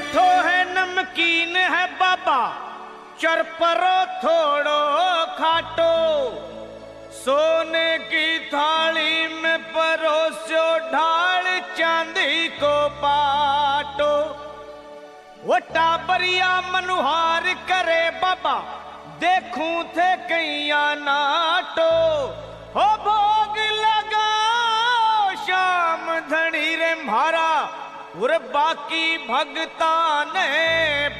मीठो है नमकीन है बाबा, चरपरो थोड़ो खाटो, सोने की थाली में परोसो ढाल चांदी को पाटो। वो टाबरिया मनुहार करे बाबा, देखूं थे कैया नाटो। हो भोग लगाओ शाम धनी रे म्हारा, और बाकी भगता ने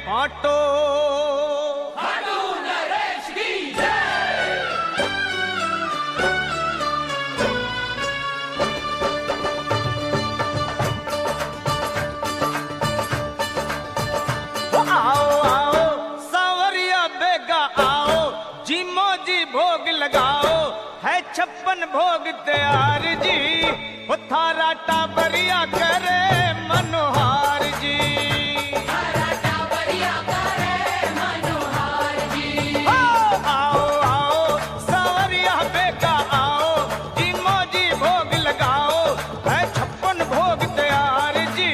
बांटो। भोग लगाओ है 56 भोग तैयार जी, वो थारा टाबरिया करे मनोहार जी। थारा टाबरिया करे मनोहार जी। आओ आओ सावरिया बेगा आओ, जी मौजी भोग लगाओ है 56 भोग तैयार जी,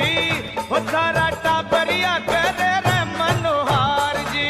वो थारा टाबरिया करे मनोहार जी।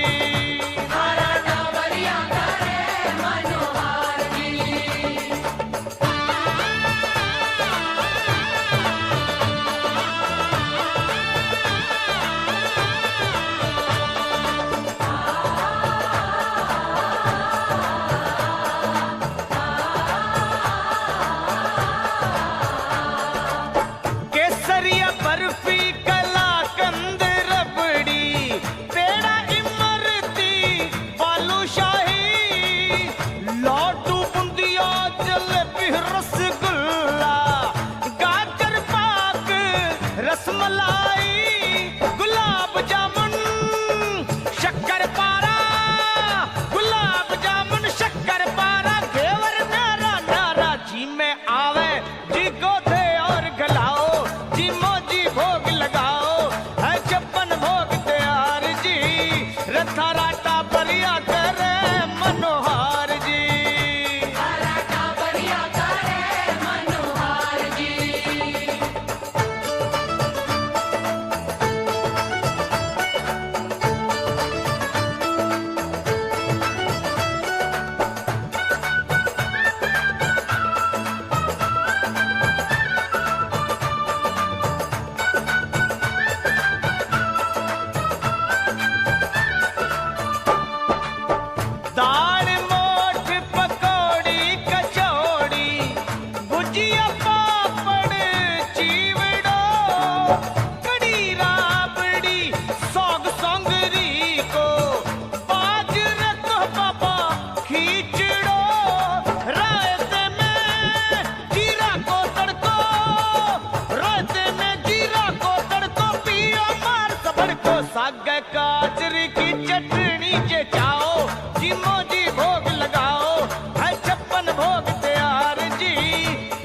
साग काजरी की चटनी जे चाओ, जी मौजी भोग लगाओ है 56 भोग तैयार जी,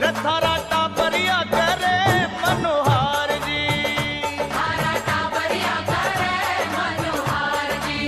रथारा टाबरिया करे मनोहार जी। थारा टाबरिया करे मनोहार जी।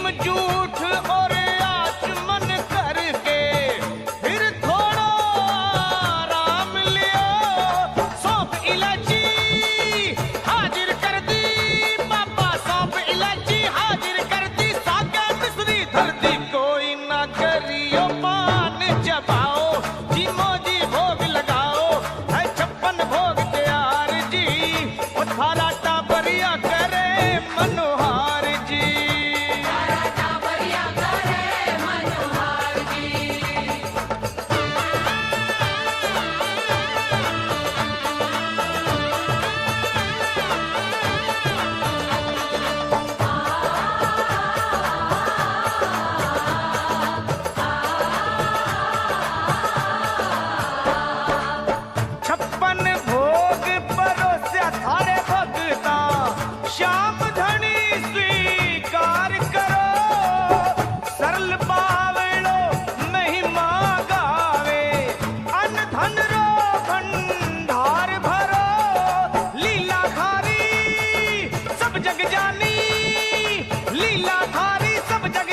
नीम जूठ और आचमन करके फिर थोड़ा आराम लिया। सौंफ इलायची हाजिर कर दी बाबा, सौंफ इलायची हाजिर कर दी। सागे मिश्री धर दी, कोई ना करियो पान चबाओ, जी मोजी भोग लगाओ, है 56 भोग तैयार जी। ओ थारा टाबरिया करे मनोहार जी। छप्पन भोग परोस्या थारे भगता, श्याम धनी स्वीकार करो। सरल बावड़ो महिमा गावे, अन्न धन रो भंडार भरो। लीलाधारी सब जग जानी, लीलाधारी सब जग